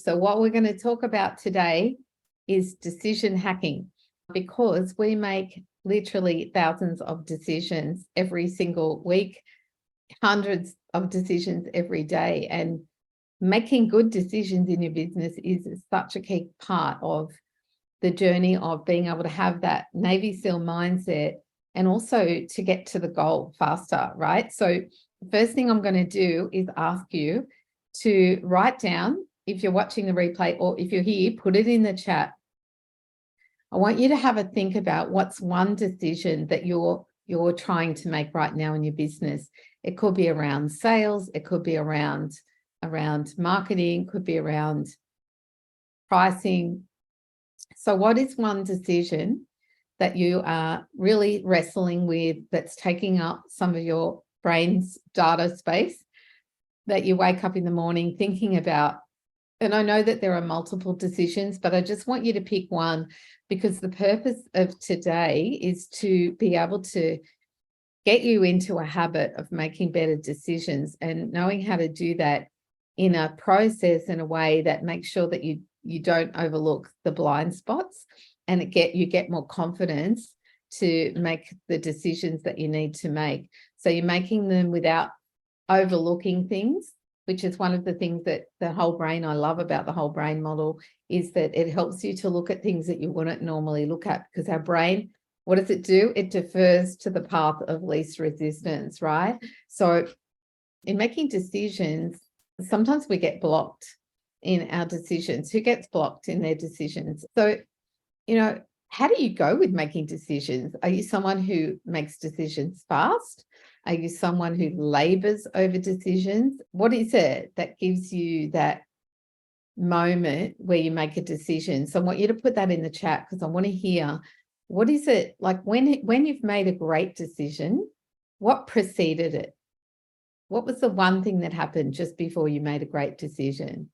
So what we're going to talk about today is decision hacking, because we make literally thousands of decisions every single week, hundreds of decisions every day, and making good decisions in your business is such a key part of the journey of being able to have that Navy SEAL mindset and also to get to the goal faster, right? So the first thing I'm going to do is ask you to write down, if you're watching the replay or if you're here, put it in the chat. I want you to have a think about what's one decision that you're trying to make right now in your business. It could be around sales, it could be around marketing, could be around pricing. So what is one decision that you are really wrestling with, that's taking up some of your brain's data space, that you wake up in the morning thinking about? And I know that there are multiple decisions, but I just want you to pick one, because the purpose of today is to be able to get you into a habit of making better decisions and knowing how to do that in a process, in a way that makes sure that you don't overlook the blind spots, and you get more confidence to make the decisions that you need to make. So you're making them without overlooking things, which is one of the things that the whole brain, I love about the whole brain model, is that it helps you to look at things that you wouldn't normally look at, because our brain, what does it do? It defers to the path of least resistance, right? So in making decisions, sometimes we get blocked in our decisions. Who gets blocked in their decisions? So, how do you go with making decisions? Are you someone who makes decisions fast? Are you someone who labors over decisions? What is it that gives you that moment where you make a decision? So I want you to put that in the chat, because I want to hear, what is it like when you've made a great decision, what preceded it? What was the one thing that happened just before you made a great decision?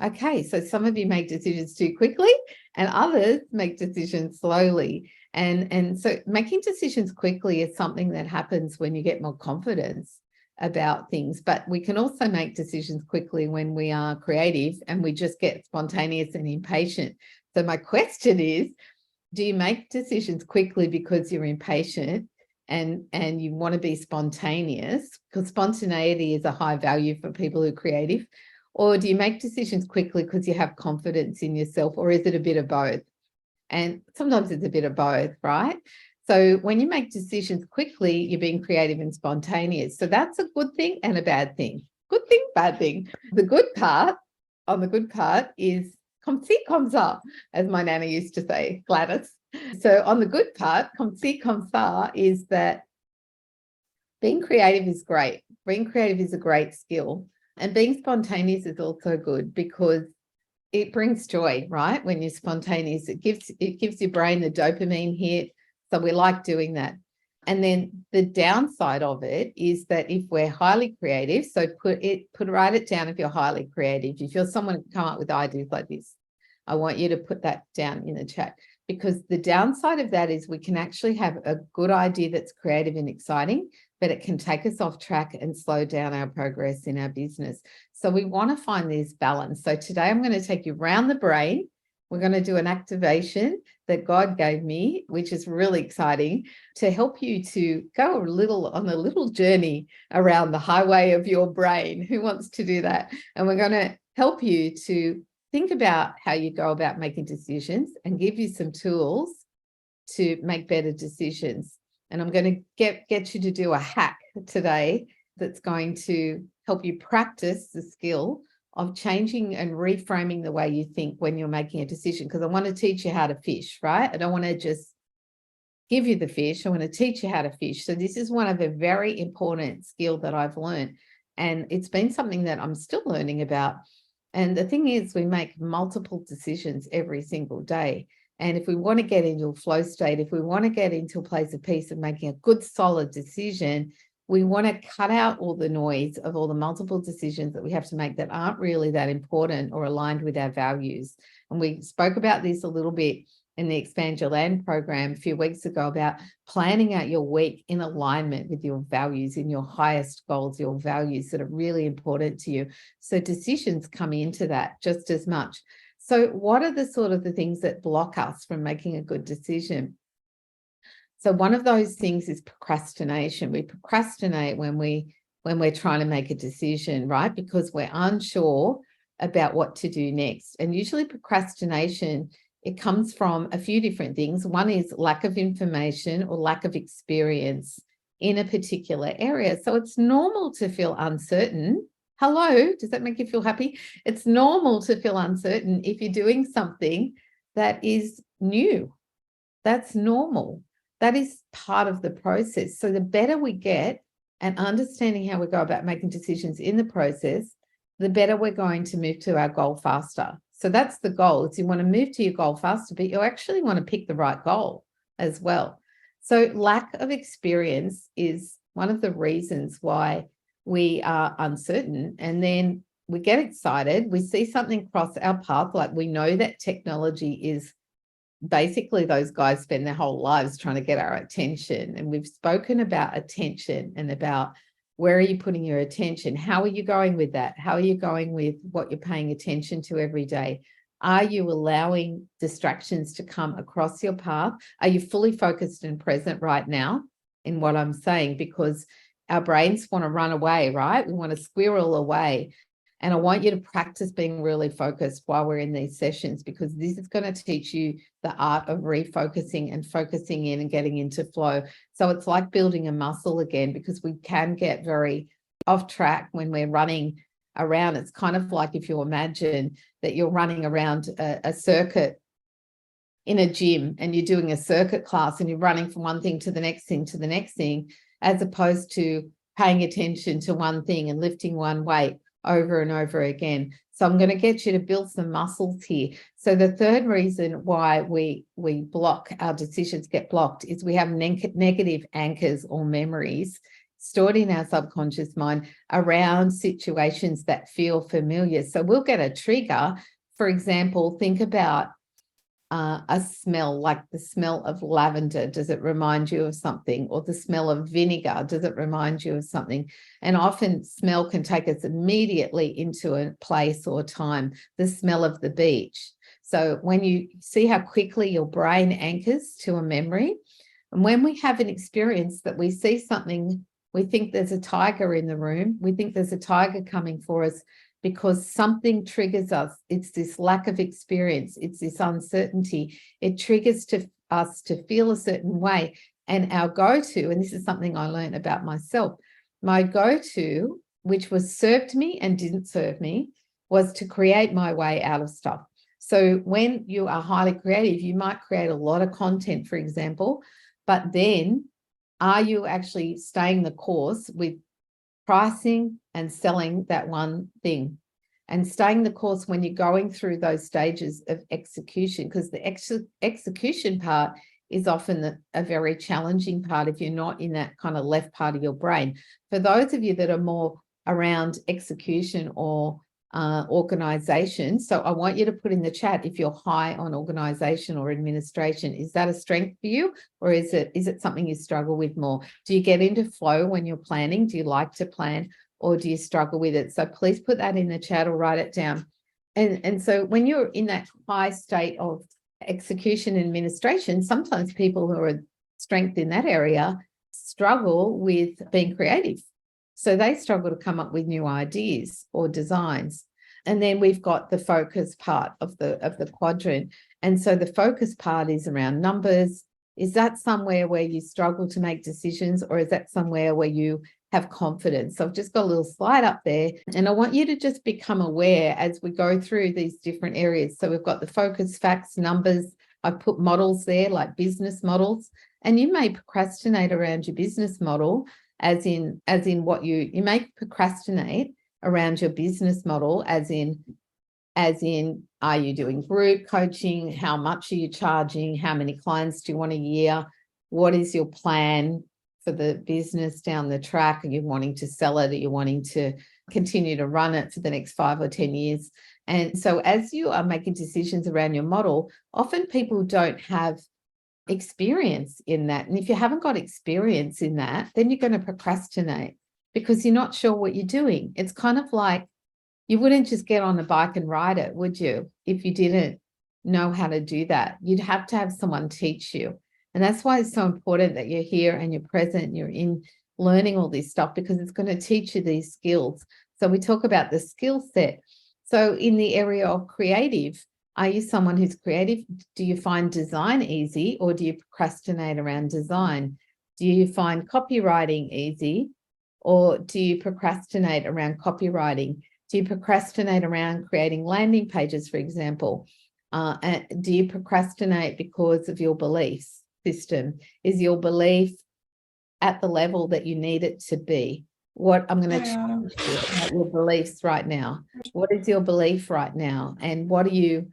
Okay, so some of you make decisions too quickly and others make decisions slowly. And so making decisions quickly is something that happens when you get more confidence about things. But we can also make decisions quickly when we are creative and we just get spontaneous and impatient. So my question is, do you make decisions quickly because you're impatient and you want to be spontaneous? Because spontaneity is a high value for people who are creative. Or do you make decisions quickly because you have confidence in yourself? Or is it a bit of both? And sometimes it's a bit of both, right? So when you make decisions quickly, you're being creative and spontaneous. So that's a good thing and a bad thing. Good thing, bad thing. The good part is comme ci, comme ça, as my nana used to say, Gladys. So on the good part, comme ci, comme ça, is that being creative is great. Being creative is a great skill. And being spontaneous is also good, because it brings joy, right? When you're spontaneous, it gives your brain the dopamine hit. So we like doing that. And then the downside of it is that if we're highly creative, so write it down if you're highly creative. If you're someone who can come up with ideas like this, I want you to put that down in the chat, because the downside of that is we can actually have a good idea that's creative and exciting, but it can take us off track and slow down our progress in our business. So we want to find this balance. So today I'm going to take you around the brain. We're going to do an activation that God gave me, which is really exciting, to help you to go on a little journey around the highway of your brain. Who wants to do that? And we're going to help you to think about how you go about making decisions and give you some tools to make better decisions. And I'm going to get you to do a hack today that's going to help you practice the skill of changing and reframing the way you think when you're making a decision. Because I want to teach you how to fish, right? I don't want to just give you the fish. I want to teach you how to fish. So this is one of a very important skill that I've learned. And it's been something that I'm still learning about. And the thing is, we make multiple decisions every single day. And if we want to get into a flow state, if we want to get into a place of peace of making a good, solid decision, we want to cut out all the noise of all the multiple decisions that we have to make that aren't really that important or aligned with our values. And we spoke about this a little bit in the Expand Your Land program a few weeks ago about planning out your week in alignment with your values, in your highest goals, your values that are really important to you. So decisions come into that just as much. So what are the sort of the things that block us from making a good decision? So one of those things is procrastination. We procrastinate when we're trying to make a decision, right? Because we're unsure about what to do next. And usually procrastination, it comes from a few different things. One is lack of information or lack of experience in a particular area. So it's normal to feel uncertain. Hello, does that make you feel happy? It's normal to feel uncertain if you're doing something that is new. That's normal. That is part of the process. So the better we get at understanding how we go about making decisions in the process, the better we're going to move to our goal faster. So that's the goal. It's you want to move to your goal faster, but you actually want to pick the right goal as well. So lack of experience is one of the reasons why we are uncertain. And then we get excited. We see something cross our path, like we know that technology is basically those guys spend their whole lives trying to get our attention. And we've spoken about attention and about where are you putting your attention? How are you going with that? How are you going with what you're paying attention to every day? Are you allowing distractions to come across your path? Are you fully focused and present right now in what I'm saying? Because our brains want to run away, right? We want to squirrel away. And I want you to practice being really focused while we're in these sessions, because this is going to teach you the art of refocusing and focusing in and getting into flow. So it's like building a muscle again, because we can get very off track when we're running around. It's kind of like if you imagine that you're running around a circuit in a gym and you're doing a circuit class and you're running from one thing to the next thing to the next thing, as opposed to paying attention to one thing and lifting one weight over and over again. So I'm going to get you to build some muscles here. So the third reason why we block, our decisions get blocked, is we have negative anchors or memories stored in our subconscious mind around situations that feel familiar. So we'll get a trigger. For example, think about a smell, like the smell of lavender. Does it remind you of something? Or the smell of vinegar, does it remind you of something? And often smell can take us immediately into a place or time. The smell of the beach. So when you see how quickly your brain anchors to a memory, and when we have an experience that we see something, we think there's a tiger in the room, we think there's a tiger coming for us, because something triggers us. It's this lack of experience. It's this uncertainty. It triggers us to feel a certain way. And our go-to, and this is something I learned about myself, my go-to, which was served me and didn't serve me, was to create my way out of stuff. So when you are highly creative, you might create a lot of content, for example, but then are you actually staying the course with pricing and selling that one thing, and staying the course when you're going through those stages of execution? Because the execution part is often a very challenging part if you're not in that kind of left part of your brain. For those of you that are more around execution or organization, so I want you to put in the chat if you're high on organization or administration. Is that a strength for you, or is it something you struggle with more? Do you get into flow when you're planning? Do you like to plan, or do you struggle with it? So please put that in the chat or write it down. And so when you're in that high state of execution and administration, sometimes people who are strength in that area struggle with being creative. So they struggle to come up with new ideas or designs. And then we've got the focus part of the quadrant. And so the focus part is around numbers. Is that somewhere where you struggle to make decisions, or is that somewhere where you have confidence? So I've just got a little slide up there, and I want you to just become aware as we go through these different areas. So we've got the focus, facts, numbers. I've put models there, like business models, and you may procrastinate around your business model, as in what you may procrastinate around your business model, as in, are you doing group coaching? How much are you charging? How many clients do you want a year? What is your plan? for the business down the track? Are you wanting to sell it? Are you wanting to continue to run it for the next 5 or 10 years? And so as you are making decisions around your model, often people don't have experience in that. And if you haven't got experience in that, then you're going to procrastinate because you're not sure what you're doing. It's kind of like you wouldn't just get on a bike and ride it, would you? If you didn't know how to do that, you'd have to have someone teach you. And that's why it's so important that you're here and you're present, you're in learning all this stuff, because it's going to teach you these skills. So we talk about the skill set. So in the area of creative, are you someone who's creative? Do you find design easy, or do you procrastinate around design? Do you find copywriting easy, or do you procrastinate around copywriting? Do you procrastinate around creating landing pages, for example? And do you procrastinate because of your belief system? Is your belief at the level that you need it to be? What I'm going to challenge you about your beliefs right now. What is your belief right now? And what are you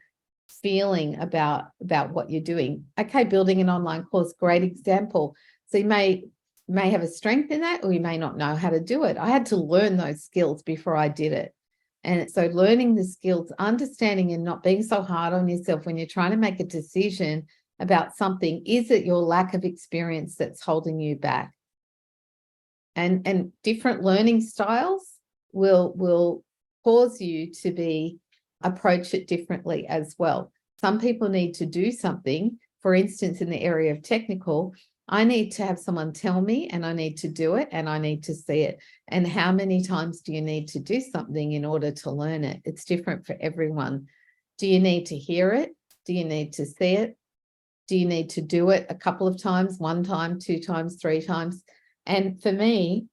feeling about what you're doing? Okay, building an online course, great example. So you may have a strength in that, or you may not know how to do it. I had to learn those skills before I did it. And so learning the skills, understanding and not being so hard on yourself when you're trying to make a decision about something. Is it your lack of experience that's holding you back? And different learning styles will cause you to approach it differently as well. Some people need to do something. For instance, in the area of technical, I need to have someone tell me, and I need to do it, and I need to see it. And how many times do you need to do something in order to learn it? It's different for everyone. Do you need to hear it? Do you need to see it? Do you need to do it a couple of times, 1 time, 2 times, 3 times? And for me,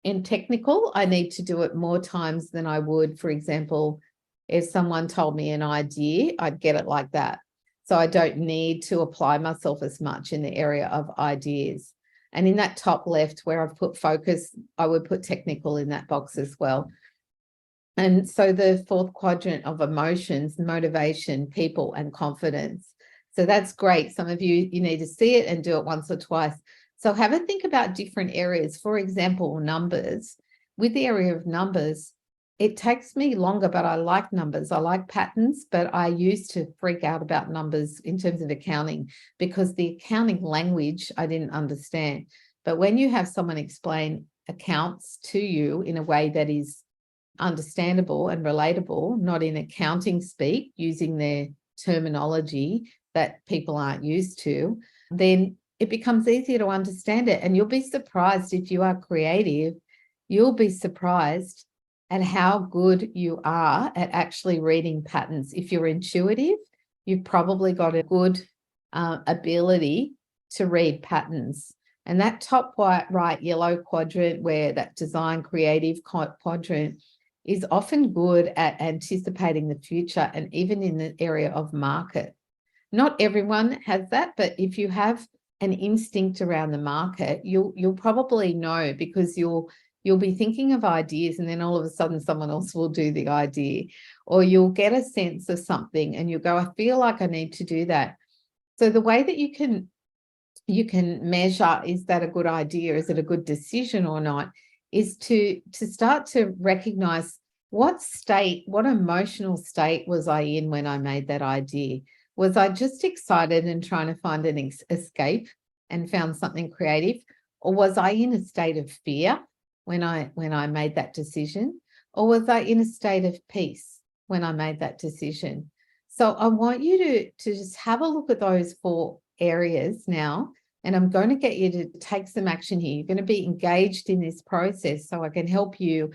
in technical, I need to do it more times than I would, for example, if someone told me an idea, I'd get it like that. So I don't need to apply myself as much in the area of ideas. And in that top left where I've put focus, I would put technical in that box as well. And so the 4th quadrant of emotions, motivation, people, and confidence. So that's great. Some of you need to see it and do it once or twice. So have a think about different areas. For example, numbers. With the area of numbers, it takes me longer, but I like numbers. I like patterns, but I used to freak out about numbers in terms of accounting because the accounting language I didn't understand. But when you have someone explain accounts to you in a way that is understandable and relatable, not in accounting speak, using their terminology that people aren't used to, then it becomes easier to understand it. And you'll be surprised, if you are creative, you'll be surprised at how good you are at actually reading patterns. If you're intuitive, you've probably got a good ability to read patterns. And that top right yellow quadrant, where that design creative quadrant, is often good at anticipating the future, and even in the area of market. Not everyone has that, but if you have an instinct around the market, you'll probably know, because you'll be thinking of ideas, and then all of a sudden someone else will do the idea, or you'll get a sense of something and you'll go, I feel like I need to do that. So the way that you can measure, is that a good idea? Is it a good decision or not? Is to start to recognize what emotional state was I in when I made that idea. Was I just excited and trying to find an escape and found something creative? Or was I in a state of fear when I made that decision? Or was I in a state of peace when I made that decision? So I want you to just have a look at those 4 areas now, and I'm going to get you to take some action here. You're going to be engaged in this process so I can help you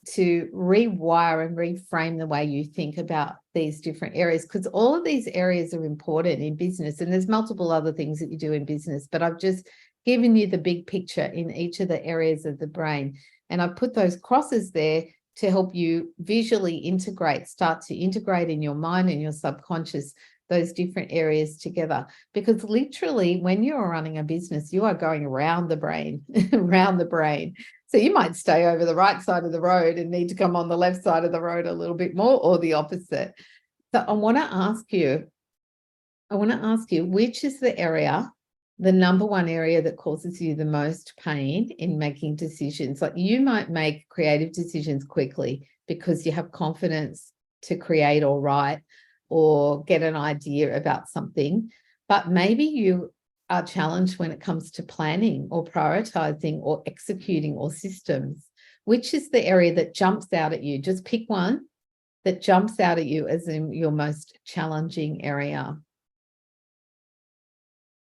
to rewire and reframe the way you think about these different areas, because all of these areas are important in business, and there's multiple other things that you do in business, but I've just given you the big picture in each of the areas of the brain. And I've put those crosses there to help you visually start to integrate in your mind and your subconscious those different areas together. Because literally, when you're running a business, you are going around the brain, around the brain. So you might stay over the right side of the road and need to come on the left side of the road a little bit more, or the opposite. So I want to ask you, which is the area the number one area that causes you the most pain in making decisions. Like, you might make creative decisions quickly because you have confidence to create or write or get an idea about something, but maybe you are challenged when it comes to planning or prioritizing or executing or systems. Which is the area that jumps out at you? Just pick one that jumps out at you as in your most challenging area.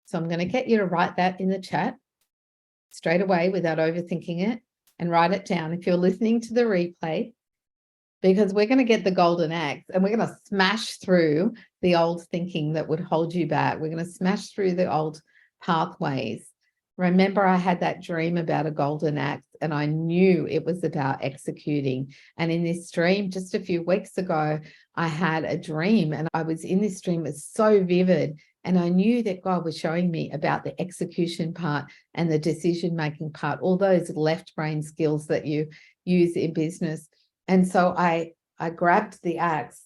So I'm going to get you to write that in the chat straight away without overthinking it, and write it down if you're listening to the replay, because we're going to get the golden axe and we're going to smash through the old thinking that would hold you back. We're going to smash through the old pathways. Remember, I had that dream about a golden axe and I knew it was about executing. And in this dream, just a few weeks ago, I had a dream and I was in this dream. It was so vivid. And I knew that God was showing me about the execution part and the decision-making part, all those left brain skills that you use in business. And so I grabbed the axe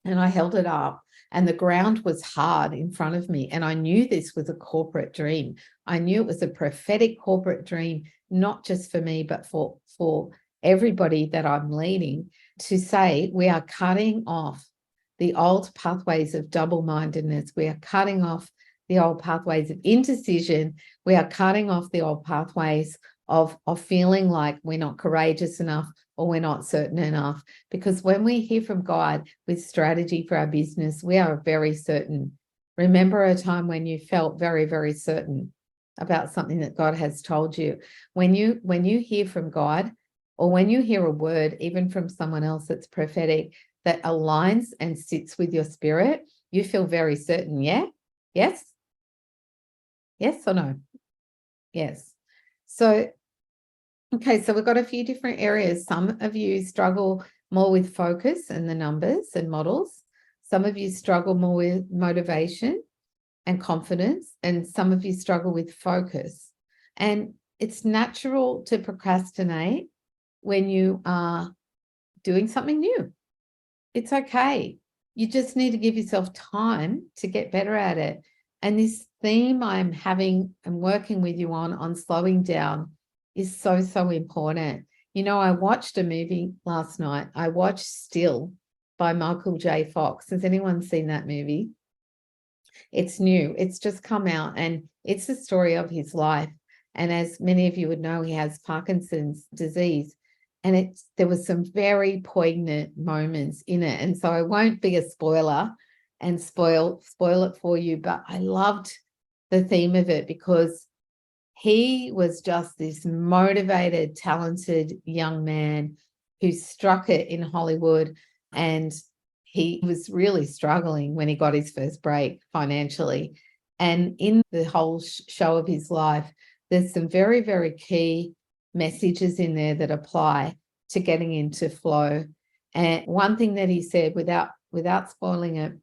and I held it up, and the ground was hard in front of me. And I knew this was a corporate dream. I knew it was a prophetic corporate dream, not just for me, but for everybody that I'm leading, to say, we are cutting off the old pathways of double-mindedness. We are cutting off the old pathways of indecision. We are cutting off the old pathways of feeling like we're not courageous enough or we're not certain enough. Because when we hear from God with strategy for our business, we are very certain. Remember a time when you felt very, very certain about something that God has told you. When you hear from God, or when you hear a word, even from someone else that's prophetic, that aligns and sits with your spirit, you feel very certain. Yeah? Yes? Yes or no? Yes. So, okay, so we've got a few different areas. Some of you struggle more with focus and the numbers and models. Some of you struggle more with motivation and confidence, and some of you struggle with focus. And it's natural to procrastinate when you are doing something new. It's okay. You just need to give yourself time to get better at it. And this theme I'm working with you on slowing down is so, so important. You know, I watched a movie last night. I watched Still by Michael J. Fox. Has anyone seen that movie? It's new. It's just come out, and it's the story of his life. And as many of you would know, he has Parkinson's disease. And there was some very poignant moments in it. And so I won't be a spoiler and spoil it for you, but I loved the theme of it because he was just this motivated, talented young man who struck it in Hollywood, and he was really struggling when he got his first break financially. And in the whole show of his life, there's some very, very key messages in there that apply to getting into flow. And one thing that he said, without spoiling it,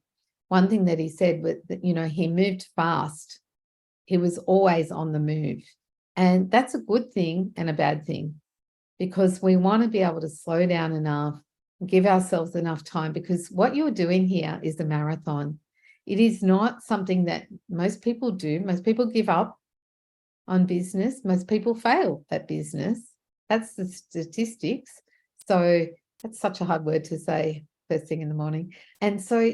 one thing that he said was that, you know, he moved fast. He was always on the move. And that's a good thing and a bad thing, because we want to be able to slow down enough, give ourselves enough time, because what you're doing here is a marathon. It is not something that most people do. Most people give up on business. Most people fail at business. That's the statistics. So that's such a hard word to say first thing in the morning. And so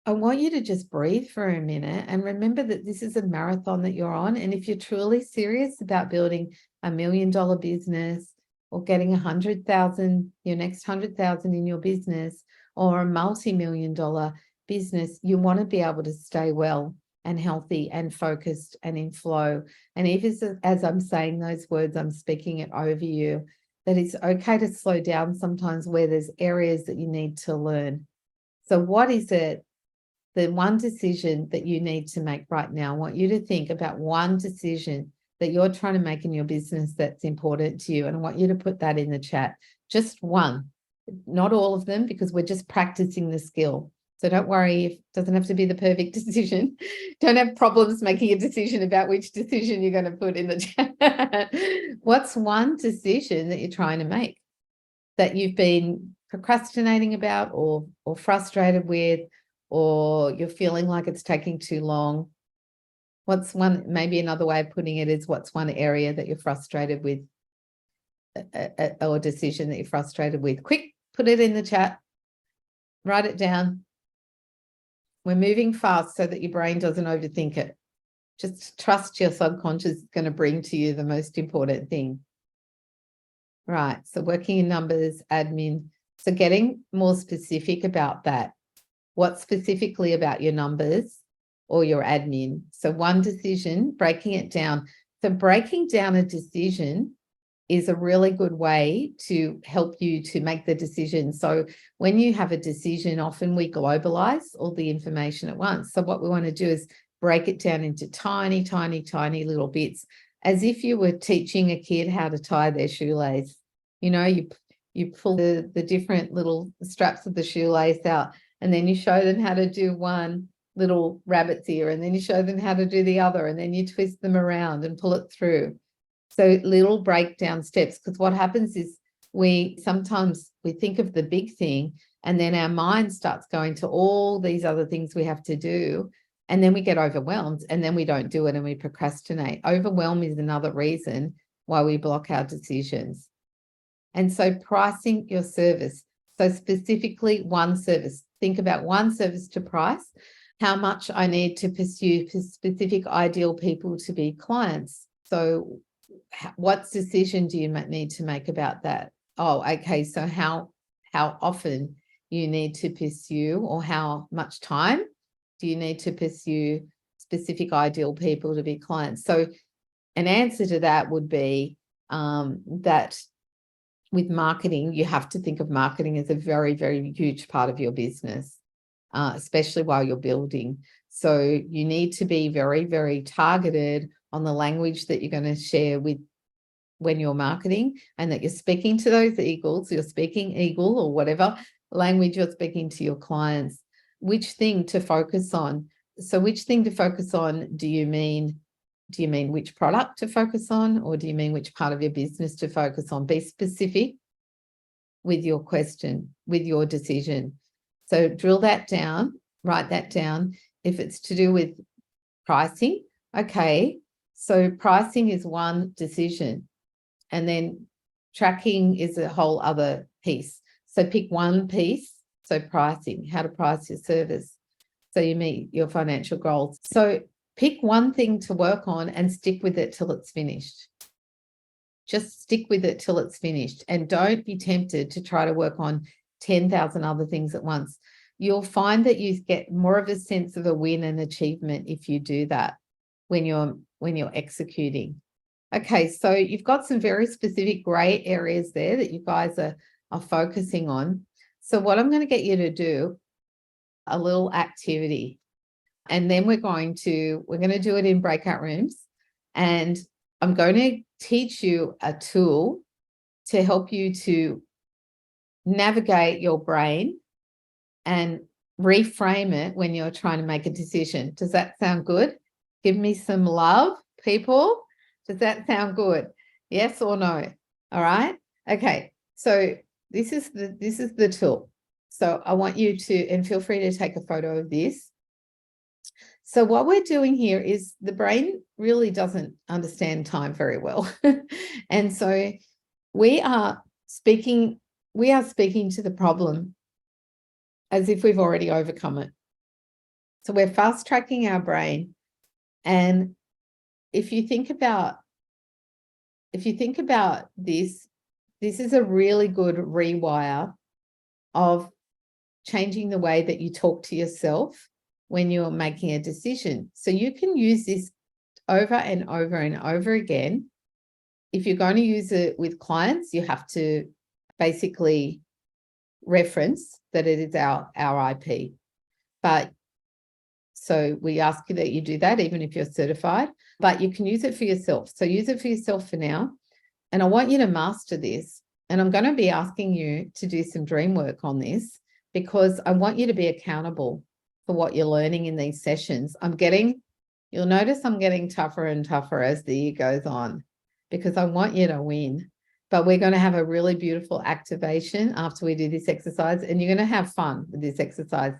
I want you to just breathe for a minute and remember that this is a marathon that you're on. And if you're truly serious about building $1 million business, or getting 100,000, your next 100,000 in your business, or a multi-million-dollar business, you want to be able to stay well and healthy and focused and in flow. And if as I'm saying those words, I'm speaking it over you, that it's okay to slow down sometimes where there's areas that you need to learn. So what is it, the one decision that you need to make right now? I want you to think about one decision that you're trying to make in your business that's important to you. And I want you to put that in the chat. Just one, not all of them, because we're just practicing the skill. So don't worry, it doesn't have to be the perfect decision. Don't have problems making a decision about which decision you're going to put in the chat. What's one decision that you're trying to make that you've been procrastinating about, or frustrated with, or you're feeling like it's taking too long? maybe another way of putting it is, what's one area that you're frustrated with, or decision that you're frustrated with? Quick, put it in the chat, write it down. We're moving fast so that your brain doesn't overthink it. Just trust your subconscious is going to bring to you the most important thing. Right, so working in numbers, admin. So getting more specific about that. What specifically about your numbers or your admin? So one decision, breaking it down. So breaking down a decision is a really good way to help you to make the decision. So when you have a decision, often we globalize all the information at once. So what we want to do is break it down into tiny, tiny, tiny little bits, as if you were teaching a kid how to tie their shoelace. You know, you pull the different little straps of the shoelace out, and then you show them how to do one little rabbit's ear, and then you show them how to do the other, and then you twist them around and pull it through. So little breakdown steps, because what happens is sometimes we think of the big thing, and then our mind starts going to all these other things we have to do. And then we get overwhelmed, and then we don't do it, and we procrastinate. Overwhelm is another reason why we block our decisions. And so pricing your service. So specifically one service. Think about one service to price, how much I need to pursue specific ideal people to be clients. So what decision do you need to make about that? Oh, okay. So how often you need to pursue, or how much time do you need to pursue specific ideal people to be clients? So an answer to that would be that with marketing, you have to think of marketing as a very, very huge part of your business, especially while you're building. So you need to be very, very targeted on the language that you're going to share with when you're marketing, and that you're speaking to those eagles, you're speaking eagle or whatever language you're speaking to your clients. Which thing to focus on? So which thing to focus on? Do you mean which product to focus on, or do you mean which part of your business to focus on? Be specific with your question, with your decision. So drill that down, write that down. If it's to do with pricing, okay, so pricing is one decision, and then tracking is a whole other piece. So pick one piece. So pricing, how to price your service so you meet your financial goals. So pick one thing to work on and stick with it till it's finished. Just stick with it till it's finished, and don't be tempted to try to work on 10,000 other things at once. You'll find that you get more of a sense of a win and achievement if you do that when you're executing. Okay, so you've got some very specific gray areas there that you guys are focusing on. So what I'm going to get you to do, a little activity, and then we're going to do it in breakout rooms, and I'm going to teach you a tool to help you to navigate your brain and reframe it when you're trying to make a decision. Does that sound good? Give me some love, people. Does that sound good? Yes or no? All right. Okay. So this is the tool. So I want you to, and feel free to take a photo of this. So what we're doing here is, the brain really doesn't understand time very well. And so we are speaking to the problem as if we've already overcome it. So we're fast tracking our brain. And if you think about this is a really good rewire of changing the way that you talk to yourself when you're making a decision. So you can use this over and over and over again. If you're going to use it with clients, you have to basically reference that it is our IP. But so we ask you that you do that even if you're certified, but you can use it for yourself. So use it for yourself for now. And I want you to master this. And I'm going to be asking you to do some dream work on this, because I want you to be accountable for what you're learning in these sessions. You'll notice I'm getting tougher and tougher as the year goes on, because I want you to win. But we're going to have a really beautiful activation after we do this exercise, and you're going to have fun with this exercise.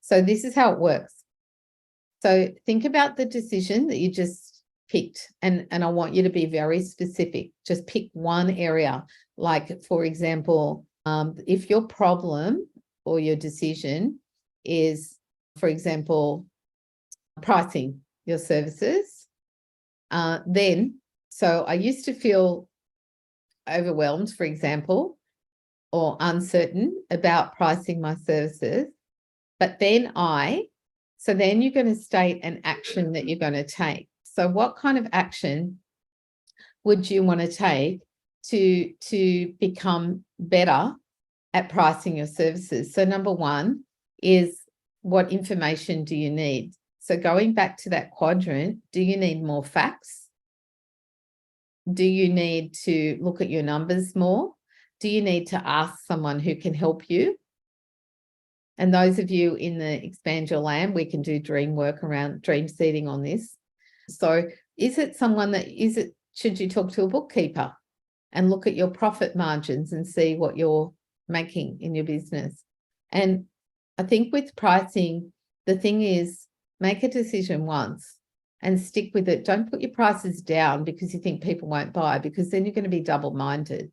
So this is how it works. So think about the decision that you just picked, and I want you to be very specific. Just pick one area. Like, for example, if your problem or your decision is, for example, pricing your services, so I used to feel overwhelmed, for example, or uncertain about pricing my services, but then so then you're going to state an action that you're going to take. So what kind of action would you want to take to become better at pricing your services? So number one is, what information do you need? So going back to that quadrant, do you need more facts? Do you need to look at your numbers more? Do you need to ask someone who can help you? And those of you in the Expand Your Land, we can do dream work around dream seeding on this. So is it someone should you talk to a bookkeeper and look at your profit margins and see what you're making in your business? And I think with pricing, the thing is, make a decision once and stick with it. Don't put your prices down because you think people won't buy, because then you're going to be double-minded.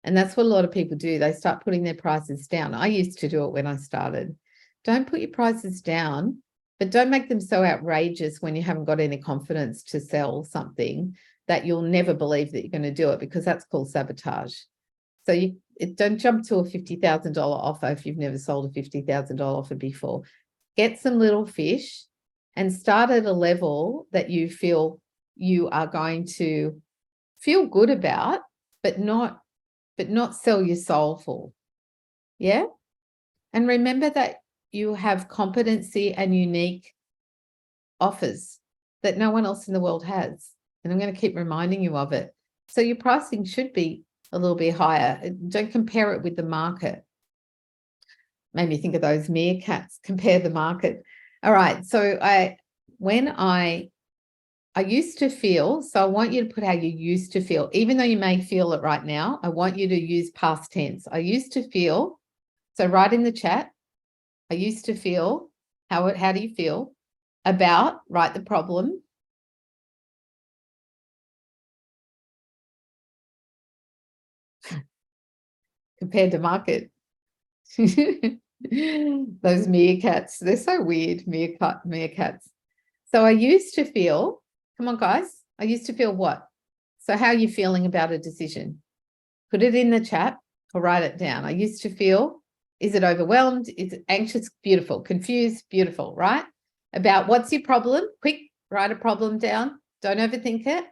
And that's what a lot of people do. They start putting their prices down. I used to do it when I started. Don't put your prices down, but don't make them so outrageous when you haven't got any confidence to sell something that you'll never believe that you're going to do it, because that's called sabotage. So don't jump to a $50,000 offer if you've never sold a $50,000 offer before. Get some little fish and start at a level that you feel you are going to feel good about, but not sell your soul for. Yeah. And remember that you have competency and unique offers that no one else in the world has. And I'm going to keep reminding you of it. So your pricing should be a little bit higher. Don't compare it with the market. Made me think of those meerkats, compare the market. All right. So I used to feel, so I want you to put how you used to feel, even though you may feel it right now. I want you to use past tense. I used to feel, so write in the chat, I used to feel, how do you feel about, write the problem. Compared to market. Those meerkats, they're so weird, meerkats. So I used to feel, come on guys, I used to feel what? So how are you feeling about a decision? Put it in the chat or write it down. I used to feel, is it overwhelmed? Is it anxious? Beautiful. Confused? Beautiful, right? About what's your problem? Quick, write a problem down. Don't overthink it.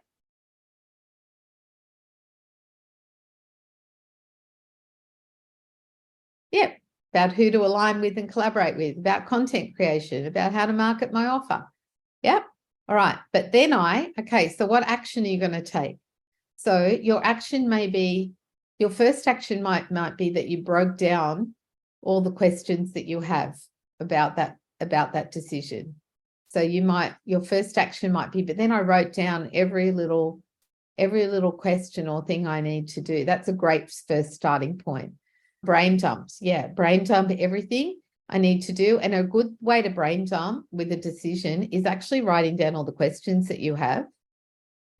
Yep. About who to align with and collaborate with, about content creation, about how to market my offer. Yep. All right. But then okay, so what action are you going to take? So your action may be, your first action might be that you broke down all the questions that you have about that decision. So your first action might be, but then I wrote down every little question or thing I need to do. That's a great first starting point. Brain dumps. Yeah, brain dump everything I need to do. And a good way to brain dump with a decision is actually writing down all the questions that you have,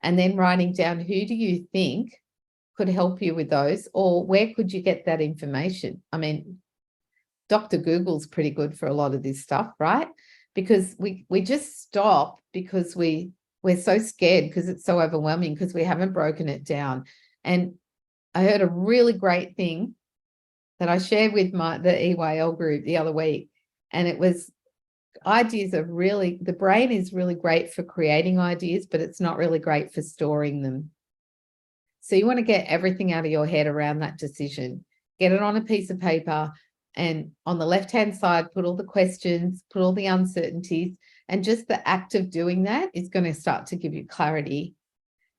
and then writing down who do you think could help you with those, or where could you get that information? I mean, Dr. Google's pretty good for a lot of this stuff, right? Because we just stop because we're so scared, because it's so overwhelming, because we haven't broken it down. And I heard a really great thing that I shared with the EYL group the other week. And it was, the brain is really great for creating ideas, but it's not really great for storing them. So you want to get everything out of your head around that decision. Get it on a piece of paper, and on the left-hand side, put all the questions, put all the uncertainties, and just the act of doing that is going to start to give you clarity.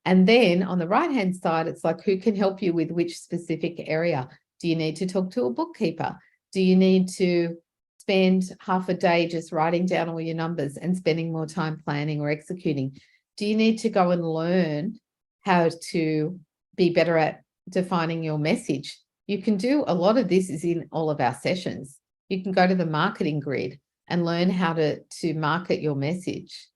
And then on the right-hand side, it's like, who can help you with which specific area? Do you need to talk to a bookkeeper? Do you need to spend half a day just writing down all your numbers and spending more time planning or executing? Do you need to go and learn how to be better at defining your message? You can do a lot of this is in all of our sessions. You can go to the marketing grid. and learn how to market your message.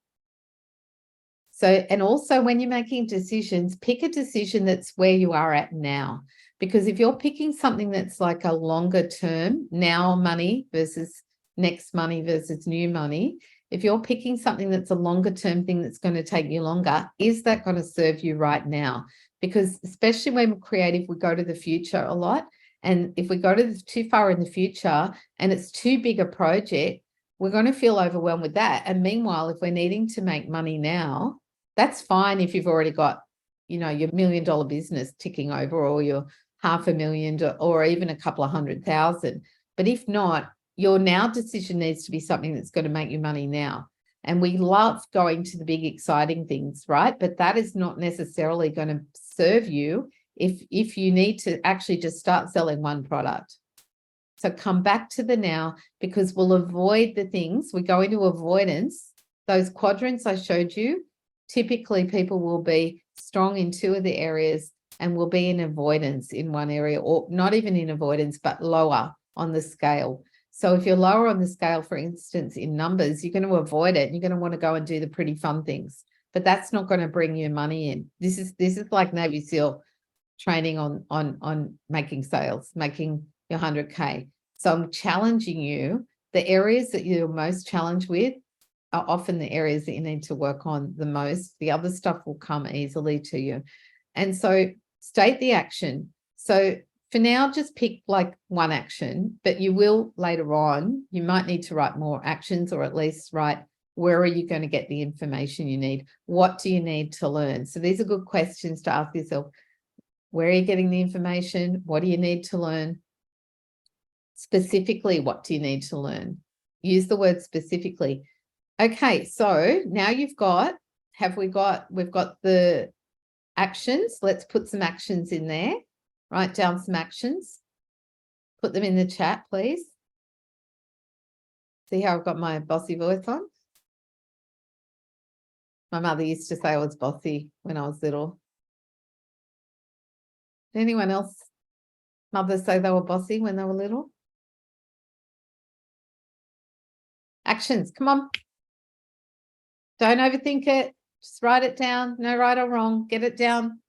So, and also when you're making decisions, pick a decision that's where you are at now. Because if you're picking something that's like a longer term, now money versus next money versus new money, if you're picking something that's a longer term thing that's going to take you longer, is that going to serve you right now? Because especially when we're creative, we go to the future a lot. And if we go too far in the future and it's too big a project, we're going to feel overwhelmed with that. And meanwhile, if we're needing to make money now, that's fine if you've already got, your $1 million business ticking over, or your $500,000, or even a couple of 100,000. But if not, your now decision needs to be something that's going to make you money now. And we love going to the big, exciting things, right? But that is not necessarily going to serve you if you need to actually just start selling one product. So come back to the now, because we'll avoid the things. We go into avoidance. Those quadrants I showed you, typically people will be strong in 2 of the areas and will be in avoidance in one area, or not even in avoidance, but lower on the scale. So if you're lower on the scale, for instance, in numbers, you're going to avoid it. You're going to want to go and do the pretty fun things, but that's not going to bring you money in. This is like Navy SEAL training on making sales, making your 100K. So I'm challenging you. The areas that you're most challenged with are often the areas that you need to work on the most. The other stuff will come easily to you. And so state the action. So for now, just pick like one action, but you will later on, you might need to write more actions, or at least write, where are you going to get the information you need? What do you need to learn? So these are good questions to ask yourself. Where are you getting the information? What do you need to learn? Specifically, what do you need to learn? Use the word specifically. Okay, so now we've got the actions. Let's put some actions in there. Write down some actions. Put them in the chat, please. See how I've got my bossy voice on? My mother used to say I was bossy when I was little. Did anyone else mother say they were bossy when they were little? Actions, come on. Don't overthink it. Just write it down. No right or wrong. Get it down.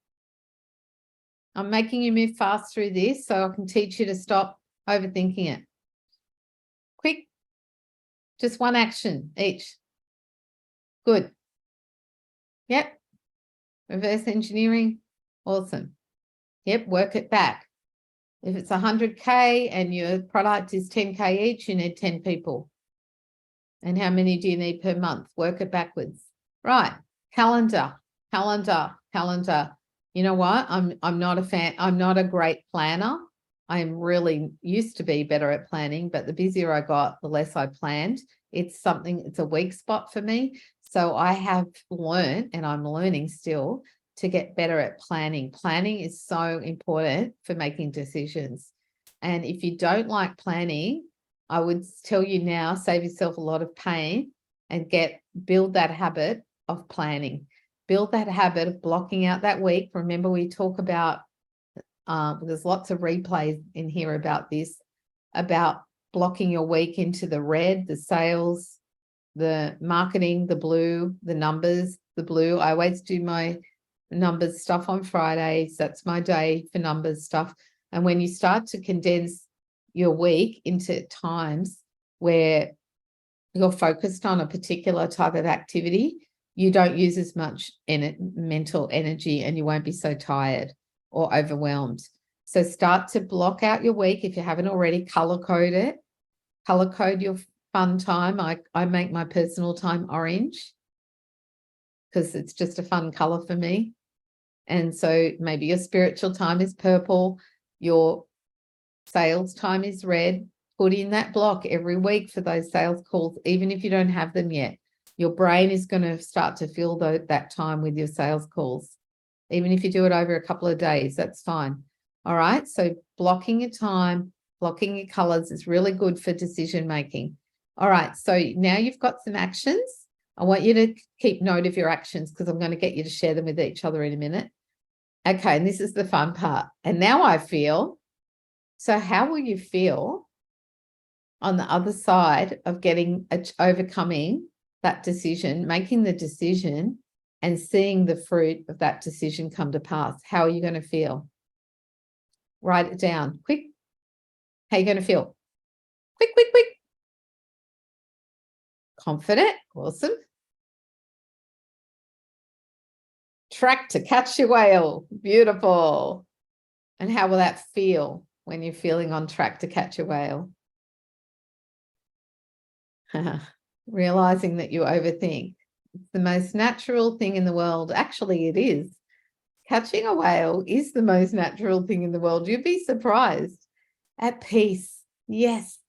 I'm making you move fast through this so I can teach you to stop overthinking it. Quick. Just one action each. Good. Yep. Reverse engineering. Awesome. Yep. Work it back. If it's 100K and your product is 10K each, you need 10 people. And how many do you need per month? Work it backwards. Right. Calendar. You know what? I'm not a fan. I'm not a great planner. I'm really used to be better at planning, but the busier I got, the less I planned. It's a weak spot for me. So I have learned, and I'm learning still, to get better at planning. Planning is so important for making decisions. And if you don't like planning, I would tell you now, save yourself a lot of pain and build that habit of planning. Build that habit of blocking out that week. Remember, we talk about, there's lots of replays in here about this, about blocking your week into the red, the sales, the marketing, the blue, the numbers, the blue. I always do my numbers stuff on Fridays. That's my day for numbers stuff. And when you start to condense your week into times where you're focused on a particular type of activity, you don't use as much mental energy, and you won't be so tired or overwhelmed. So start to block out your week. If you haven't already, color code your fun time. I make my personal time orange because it's just a fun color for me. And so maybe your spiritual time is purple, your sales time is red. Put in that block every week for those sales calls, even if you don't have them yet. Your brain is going to start to fill that time with your sales calls. Even if you do it over a couple of days, that's fine. All right. So blocking your time, blocking your colors is really good for decision making. All right. So now you've got some actions. I want you to keep note of your actions because I'm going to get you to share them with each other in a minute. Okay. And this is the fun part. And now I feel, so how will you feel on the other side of overcoming that decision, making the decision and seeing the fruit of that decision come to pass? How are you going to feel? Write it down, quick. How are you going to feel? Quick, quick, quick. Confident, awesome. Track to catch your whale, beautiful. And how will that feel when you're feeling on track to catch a whale? Realizing that you overthink. It's the most natural thing in the world. Actually, it is. Catching a whale is the most natural thing in the world. You'd be surprised. At peace. Yes,